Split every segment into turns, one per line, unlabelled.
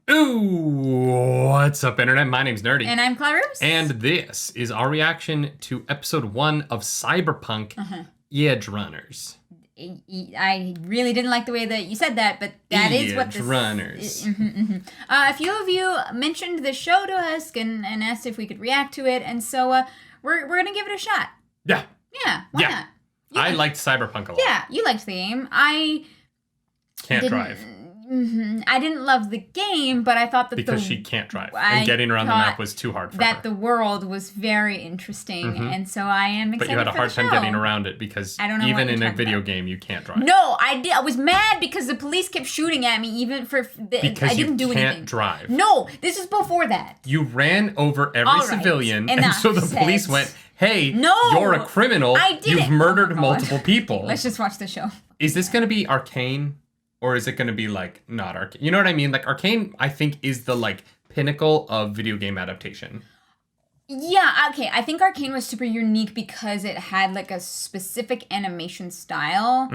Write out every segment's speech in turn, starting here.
Ooh, what's up, Internet? My name's Nerdy.
And I'm Clarus.
And this is our reaction to episode 1 of Cyberpunk, Edgerunners.
I really didn't like the way that you said that, but that is what this...
Edgerunners.
A few of you mentioned the show to us and asked if we could react to it, and so we're going to give it a shot.
Yeah.
Yeah, why not?
I liked Cyberpunk a lot.
Yeah, you liked the game. I
can't drive.
I didn't love the game, but I thought that
because she can't drive, and getting around the map was too hard for her.
That the world was very interesting, and so I am excited.
But you had a hard time getting around it because even in a video game, you can't drive.
No, I did. I was mad because the police kept shooting at me, even for
because
I didn't do anything.
You can't drive.
No, this is before that.
You ran over every civilian, and so the police went, "Hey, you're a criminal. You've murdered multiple people."
Let's just watch the show.
Is this going to be Arcane? Or is it going to be, like, not Arcane? You know what I mean? Like, Arcane, I think, is the, like, pinnacle of video game adaptation.
Yeah, okay. I think Arcane was super unique because it had, like, a specific animation style.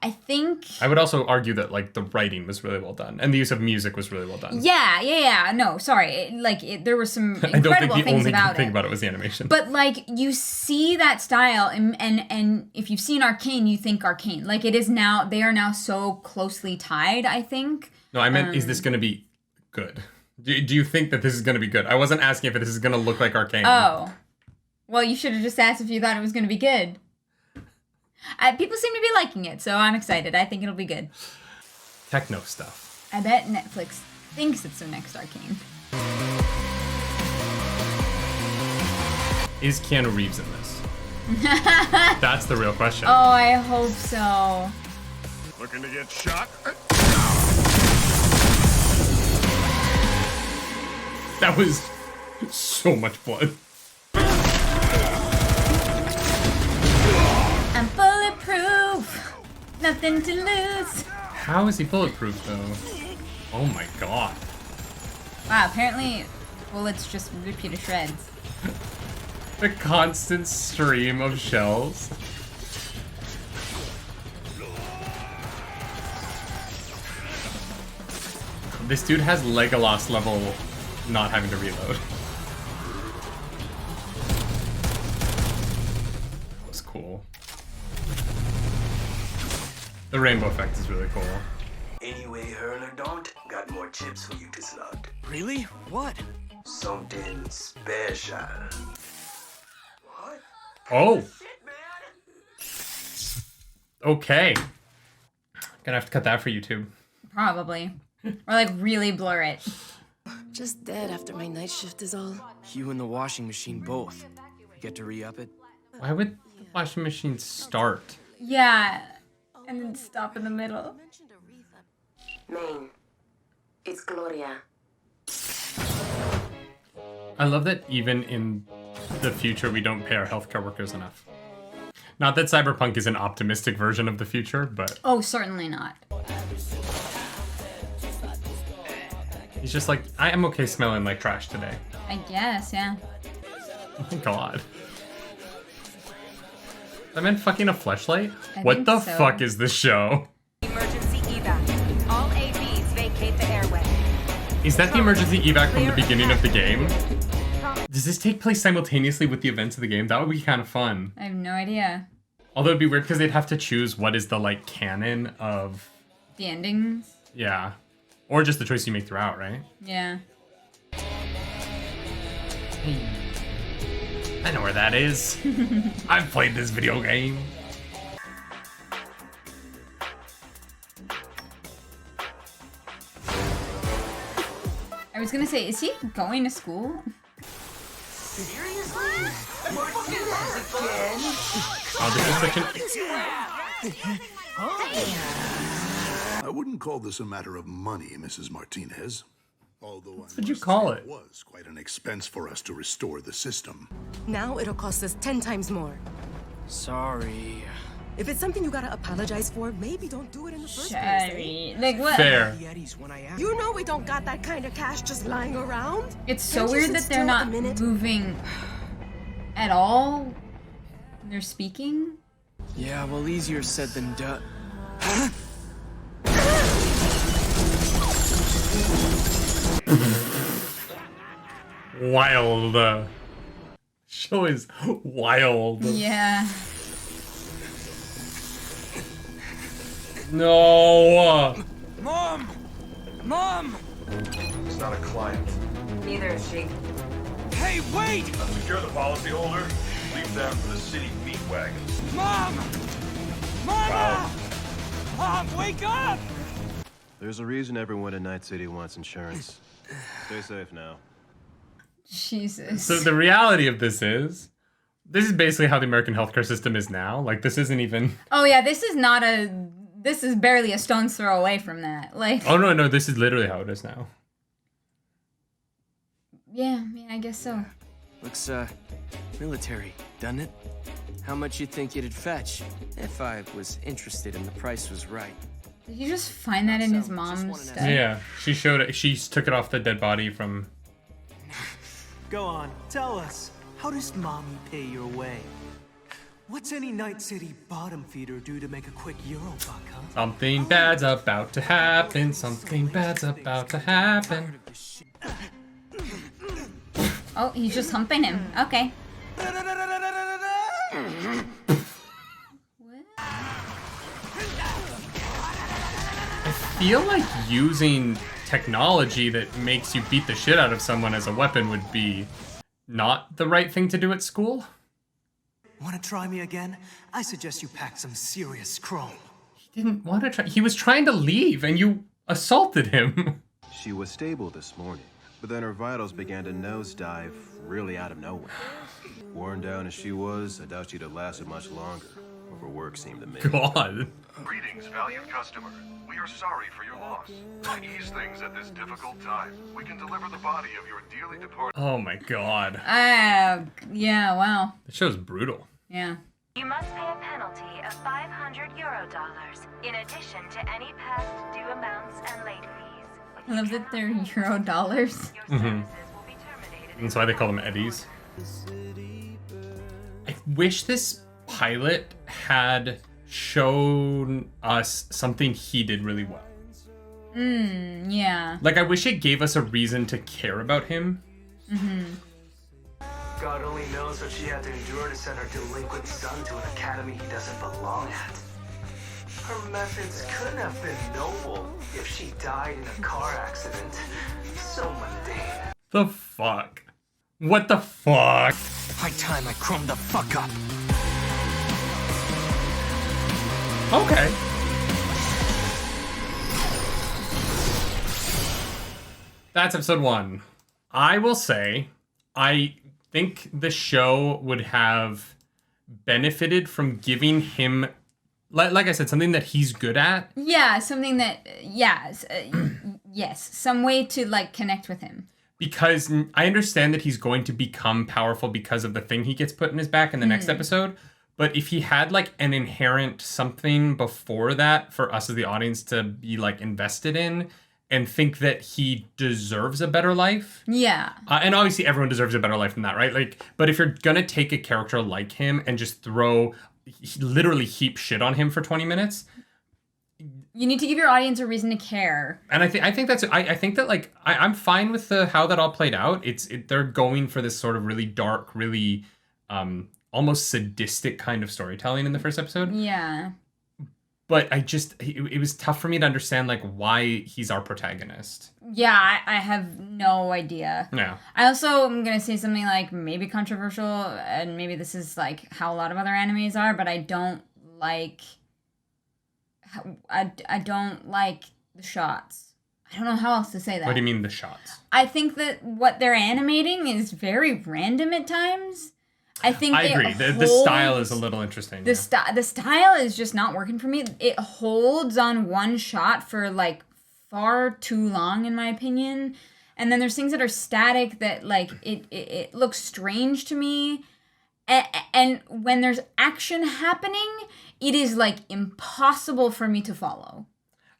I think...
I would also argue that, like, the writing was really well done. And the use of music was really well done.
Yeah. No, sorry. There were some incredible things about it.
I don't think the only good thing about it was the animation.
But, like, you see that style, and if you've seen Arcane, you think Arcane. Like, it is now... They are now so closely tied, I think.
No, I meant, is this going to be good? Do you think that this is going to be good? I wasn't asking if this is going to look like Arcane.
Oh. Well, you should have just asked if you thought it was going to be good. People seem to be liking it, so I'm excited. I think it'll be good.
Techno stuff.
I bet Netflix thinks it's their next Arcane.
Is Keanu Reeves in this? That's the real question.
Oh, I hope so.
Looking to get shot?
That was so much blood.
I'm bulletproof. Nothing to lose.
How is he bulletproof, though? Oh my god.
Wow, apparently bullets just rip you to shreds.
The constant stream of shells. This dude has Legolas level not having to reload. That was cool. The rainbow effect is really cool.
Anyway, Hurler don't got more chips for you to slug.
Really? What?
Something special. What?
Oh.
Shit, man.
Okay. Gonna have to cut that for YouTube.
Probably. Or like really blur it.
Just dead after my night shift is all.
You and the washing machine both. Get to re-up it?
Why would the washing machine start?
Yeah. And then stop in the middle.
Maine, it's Gloria.
I love that even in the future, we don't pay our healthcare workers enough. Not that Cyberpunk is an optimistic version of the future, but...
Oh, certainly not.
He's just like, I am okay smelling like trash today.
I guess, yeah.
Oh my god. I meant fucking a fleshlight?
I
What
think
the
so.
fuck is this show?
Emergency evac. All AVs vacate the airway.
Is that the emergency evac from the beginning of the game? Does this take place simultaneously with the events of the game? That would be kind of fun.
I have no idea.
Although it'd be weird because they'd have to choose what is the, like, canon of...
The endings?
Yeah. Or just the choice you make throughout, right?
Yeah.
Hey. I know where that is. I've played this video game.
I was gonna say, is he going to school?
Seriously? Martinez again?
Oh, this is such an...
I wouldn't call this a matter of money, Mrs. Martinez. Although
What would you call it?
Was quite an expense for us to restore the system.
Now it'll cost us 10 times more.
Sorry.
If it's something you gotta apologize for, maybe don't do it in the first place.
Sorry. Like, what?
Fair.
Yetis when I asked.
You know we don't got that kind of cash just lying around.
It's so
Can't you
weird
sit
that they're
still
not
a minute?
moving at all. They're speaking.
Yeah, well, easier said than done.
Wild. Show is wild.
Yeah.
No.
Mom! Mom!
It's not a client.
Neither is she.
Hey, wait!
If you're the policyholder, leave that for the city meat wagons.
Mom! Mama! Mom, wake up!
There's a reason everyone in Night City wants insurance. Stay safe now.
Jesus.
So the reality of this is basically how the American healthcare system is now. Like, this isn't even...
Oh yeah, this is barely a stone's throw away from that. Like.
Oh, no, this is literally how it is now.
Yeah, I guess so.
Looks, military, doesn't it? How much you think it'd fetch? If I was interested and the price was right.
Did you just find that in his
So, just
mom's
wanted to-
stuff?
Yeah, she showed it. She took it off the dead body from...
Go on, tell us. How does mommy pay your way? What's any Night City bottom feeder do to make a quick Euro buck, huh?
Something bad's about to happen. Something bad's about to happen.
Oh, he's just humping him. Okay.
I feel like using technology that makes you beat the shit out of someone as a weapon would be not the right thing to do at school.
Wanna try me again? I suggest you pack some serious chrome.
He didn't want to try. He was trying to leave and you assaulted him.
She was stable this morning, but then her vitals began to nosedive really out of nowhere. Worn down as she was, I doubt she'd have lasted much longer. Overwork seemed to me.
God.
Greetings, valued customer. We are sorry for your loss. To ease things at this difficult time, we can deliver the body of your dearly departed...
Oh my God.
Yeah, wow.
That show's brutal.
Yeah.
You must pay a penalty of €500 in addition to any past due amounts and late fees.
I love that they're Euro dollars.
Your services will be terminated.
That's why they call them Eddies. I wish this pilot had shown us something he did really well.
Yeah.
Like, I wish it gave us a reason to care about him.
God only knows what she had to endure to send her delinquent son to an academy he doesn't belong at. Her methods couldn't have been noble if she died in a car accident. So mundane.
The fuck? What the fuck?
High time I chrome the fuck up.
Okay. That's episode 1. I will say, I think the show would have benefited from giving him, like I said, something that he's good at.
Yeah, something that, yes, some way to, like, connect with him.
Because I understand that he's going to become powerful because of the thing he gets put in his back in the next episode. But if he had, like, an inherent something before that for us as the audience to be, like, invested in and think that he deserves a better life.
Yeah.
And obviously everyone deserves a better life than that, right? Like, but if you're going to take a character like him and just literally heap shit on him for 20 minutes...
You need to give your audience a reason to care.
And I think that's I think that, like, I'm fine with how that all played out. They're going for this sort of really dark, really almost sadistic kind of storytelling in the first episode.
Yeah.
But it was tough for me to understand, like, why he's our protagonist.
Yeah, I have no idea.
Yeah.
I also am going to say something, like, maybe controversial, and maybe this is, like, how a lot of other animes are, but I don't like... I don't like the shots. I don't know how else to say that.
What do you mean, the shots?
I think that what they're animating is very random at times. I
agree. The style is a little interesting.
The style is just not working for me. It holds on one shot for, like, far too long, in my opinion. And then there's things that are static that, like, it looks strange to me. And when there's action happening, it is, like, impossible for me to follow.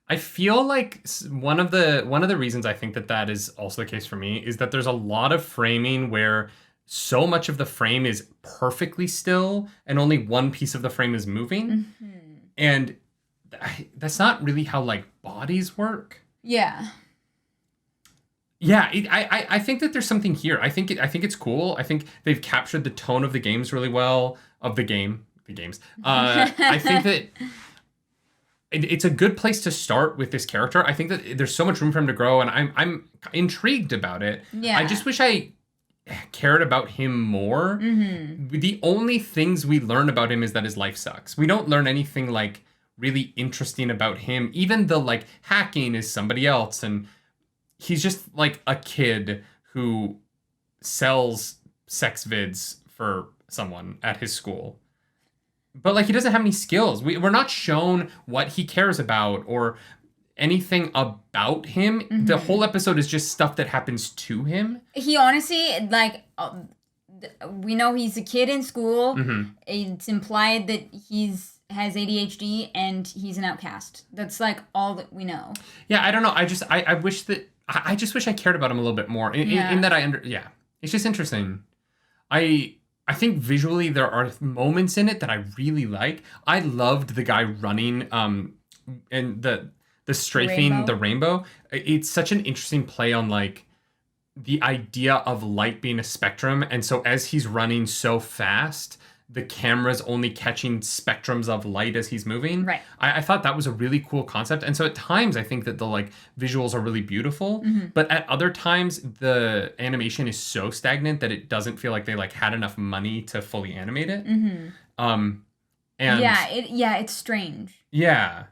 I feel like one of the reasons I think that is also the case for me is that there's a lot of framing where so much of the frame is perfectly still and only one piece of the frame is moving. Mm-hmm. And that's not really how, like, bodies work.
Yeah.
Yeah, I think that there's something here. I think it's cool. I think they've captured the tone of the games really well. Of the games. I think that it's a good place to start with this character. I think that there's so much room for him to grow, and I'm intrigued about it.
Yeah.
I just wish I cared about him more.
Mm-hmm.
The only things we learn about him is that his life sucks. We don't learn anything like really interesting about him. Even the like hacking is somebody else, and he's just like a kid who sells sex vids for someone at his school. But like he doesn't have any skills. We're not shown what he cares about or anything about him.
Mm-hmm.
The whole episode is just stuff that happens to him.
He honestly, like, we know he's a kid in school.
Mm-hmm.
It's implied that has ADHD and he's an outcast. That's like all that we know.
Yeah, I don't know. I wish that I just wish I cared about him a little bit more. In that it's just interesting. I think visually there are moments in it that I really like. I loved the guy running and the strafing the rainbow. It's such an interesting play on like the idea of light being a spectrum, and so as he's running so fast, the camera's only catching spectrums of light as he's moving.
Right.
I thought that was a really cool concept. And so at times I think that the like visuals are really beautiful, but at other times the animation is so stagnant that it doesn't feel like they like had enough money to fully animate it. And
it's strange.
Yeah.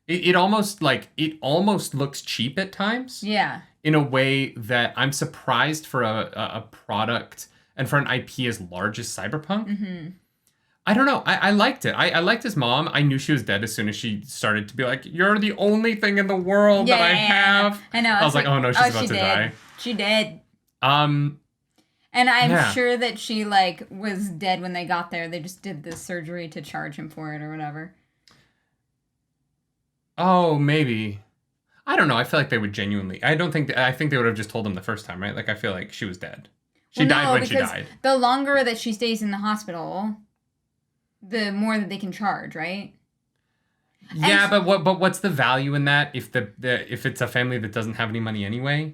It almost looks cheap at times.
Yeah.
In a way that I'm surprised for a product and for an IP as large as Cyberpunk. I don't know. I liked it. I liked his mom. I knew she was dead as soon as she started to be like, "You're the only thing in the world that I have."
I know.
I was like, "Oh no, she's about to die."
She did. And I'm sure that she like was dead when they got there. They just did the surgery to charge him for it or whatever.
Oh, maybe. I don't know. I feel like they would genuinely. I think they would have just told him the first time, right? Like I feel like she was dead. She died when she died.
The longer that she stays in the hospital, the more that they can charge, right?
Yeah, but what's the value in that if if it's a family that doesn't have any money anyway?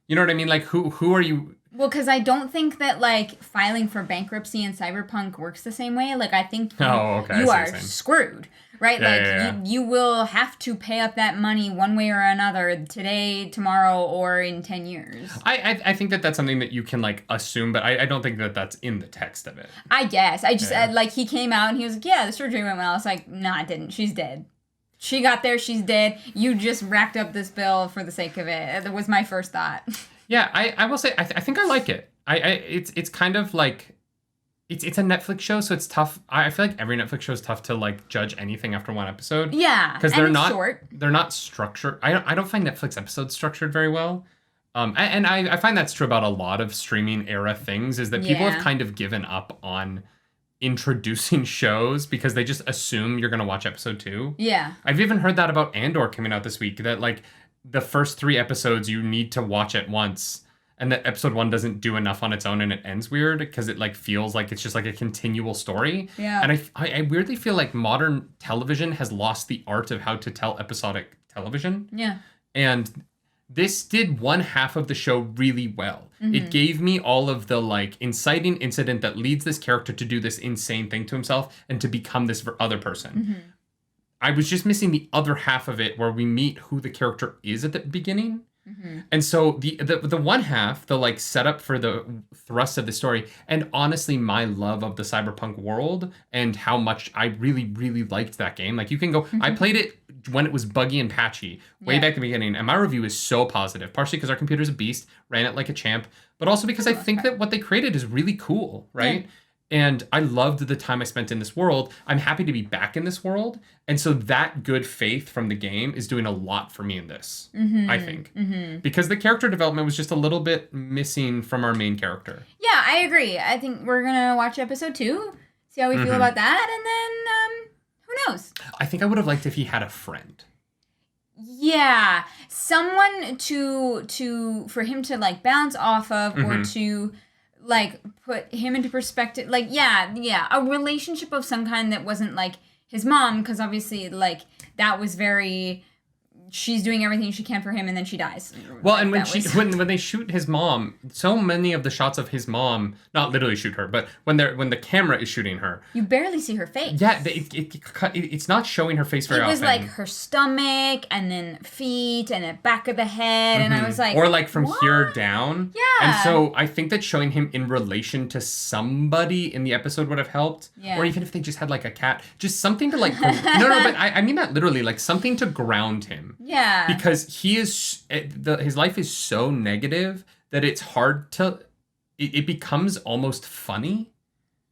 You know what I mean? Like who are you?
Well, because I don't think that like filing for bankruptcy in Cyberpunk works the same way. Like I think you are screwed, right? You will have to pay up that money one way or another today, tomorrow, or in 10 years.
I think that's something that you can like assume, but I don't think that that's in the text of it.
I guess I just like he came out and he was like, "Yeah, the surgery went well." I was like, "Nah, it didn't. She's dead. She got there. She's dead. You just racked up this bill for the sake of it." That was my first thought.
Yeah, I will say I think I like it. It's kind of like it's a Netflix show, so it's tough. I feel like every Netflix show is tough to like judge anything after one episode.
Yeah,
because they're not short. They're not structured. I don't find Netflix episodes structured very well. And I find that's true about a lot of streaming era things. Is that people have kind of given up on introducing shows because they just assume you're gonna watch episode 2.
Yeah,
I've even heard that about Andor coming out this week. That like the first 3 episodes you need to watch at once, and that episode 1 doesn't do enough on its own and it ends weird because it like feels like it's just like a continual story.
Yeah.
And I weirdly feel like modern television has lost the art of how to tell episodic television.
Yeah.
And this did one half of the show really well. It gave me all of the like inciting incident that leads this character to do this insane thing to himself and to become this other person. I was just missing the other half of it where we meet who the character is at the beginning. And so the one half, the like setup for the thrust of the story, and honestly my love of the Cyberpunk world and how much I really, really liked that game. Like you can go, I played it when it was buggy and patchy way back at the beginning, and my review is so positive, partially because our computer's a beast, ran it like a champ, but also because I think that what they created is really cool, right? Yeah. And I loved the time I spent in this world. I'm happy to be back in this world. And so that good faith from the game is doing a lot for me in this, I think. Because the character development was just a little bit missing from our main character.
Yeah, I agree. I think we're going to watch episode 2, see how we feel about that, and then who knows?
I think I would have liked if he had a friend.
Yeah, someone for him to like bounce off of or to like put him into perspective, like a relationship of some kind that wasn't like his mom, because obviously like that was very she's doing everything she can for him, and then she dies.
Well, and when they shoot his mom, so many of the shots of his mom, not literally shoot her, but when the camera is shooting her,
you barely see her face.
Yeah, it's not showing her face very often.
It was like her stomach, and then feet, and the back of the head, and I was like,
or like from
what?
here down.
Yeah.
And so I think that showing him in relation to somebody in the episode would have helped.
Yeah.
Or even if they just had like a cat, just something to like no, but I mean that literally, like something to ground him.
Yeah.
Because his life is so negative that it's hard to, it becomes almost funny.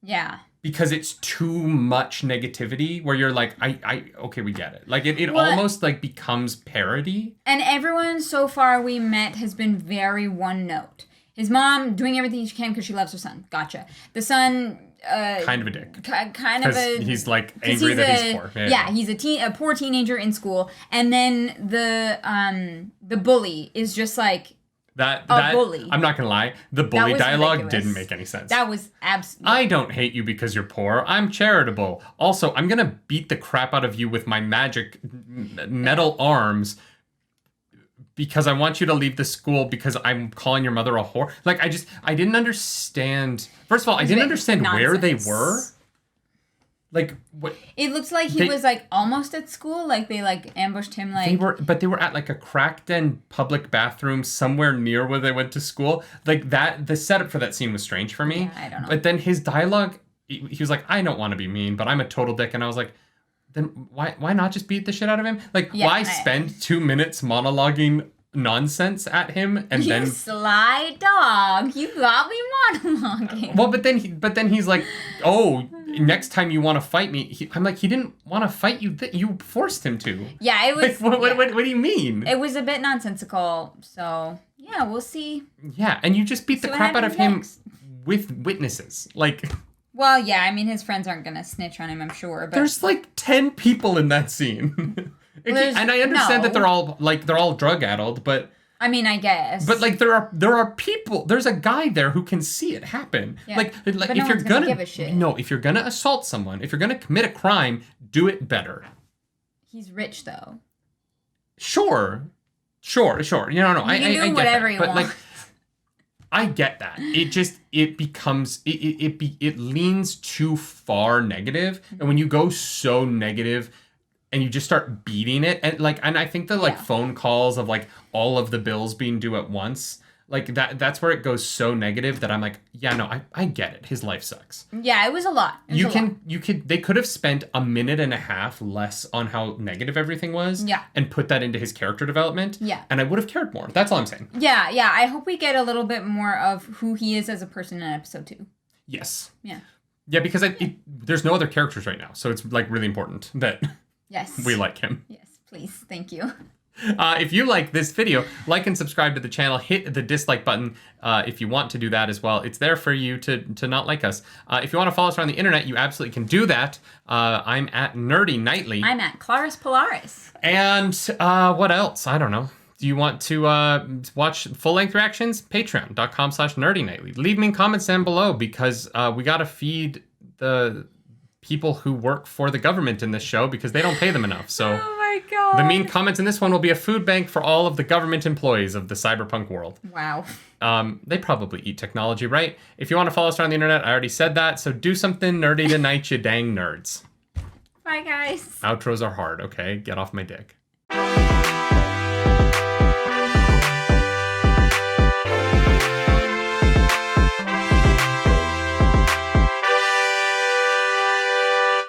Yeah.
Because it's too much negativity where you're like, okay, we get it. Like it almost like becomes parody.
And everyone so far we met has been very one note. His mom doing everything she can because she loves her son. Gotcha. The son...
kind of a dick.
Kind of a...
He's like angry that he's poor.
Yeah, he's a poor teenager in school. And then the bully is just like
that
bully.
I'm not going to lie. The bully dialogue
ridiculous.
didn't make any sense.
That was absolutely...
I don't hate you because you're poor. I'm charitable. Also, I'm going to beat the crap out of you with my magic metal arms because I want you to leave the school because I'm calling your mother a whore. Like, I didn't understand. First of all, I didn't understand where they were. Like, what?
It looks like he was like almost at school. Like they like ambushed him. Like
they were at like a cracked in public bathroom somewhere near where they went to school. Like that, the setup for that scene was strange for me.
Yeah, I don't know.
But then his dialogue, he was like, I don't want to be mean, but I'm a total dick. And I was like, then why not just beat the shit out of him? Like, why spend 2 minutes monologuing nonsense at him and then
sly dog, you got me monologuing.
Well, but then he's like, oh, next time you want to fight me. I'm like, he didn't want to fight you. You forced him to.
Yeah, it was.
Like, what do you mean?
It was a bit nonsensical. So yeah, we'll see.
Yeah, and you just beat the crap out of him with witnesses. Like.
Well, yeah, I mean, his friends aren't gonna snitch on him, I'm sure. But
there's like 10 people in that scene. And I understand that they're all drug addled, but
I mean, I guess.
But like there are people. There's a guy there who can see it happen.
Yeah.
Like
but
if
no
you're
one's
gonna
give a shit.
No, if you're gonna assault someone, if you're gonna commit a crime, do it better.
He's rich though.
Sure. You know, I get
whatever
that.
you
But
want.
like I get that. It becomes it leans too far negative, and when you go so negative and you just start beating it, and I think the phone calls of like all of the bills being due at once, like that's where it goes so negative that I'm like, yeah, no, I get it. His life sucks.
Yeah, it was a lot.
They could have spent a minute and a half less on how negative everything was.
Yeah.
And put that into his character development.
Yeah.
And I would have cared more. That's all I'm saying.
Yeah. I hope we get a little bit more of who he is as a person in episode 2.
Yes.
Yeah.
Yeah, because there's no other characters right now, so it's like really important that we like him.
Yes, please. Thank you.
If you like this video, like and subscribe to the channel. Hit the dislike button if you want to do that as well. It's there for you to not like us. If you want to follow us around the internet, you absolutely can do that. I'm at Nerdy Nightly.
I'm at Claris Polaris.
And what else? I don't know. Do you want to watch full-length reactions? Patreon.com/nerdynightly. Leave me comments down below because we got to feed the people who work for the government in this show because they don't pay them enough. So
oh my God.
The mean comments in this one will be a food bank for all of the government employees of the cyberpunk world.
Wow.
They probably eat technology, right? If you want to follow us around the internet, I already said that. So do something nerdy tonight, you dang nerds.
Bye, guys.
Outros are hard, okay? Get off my dick.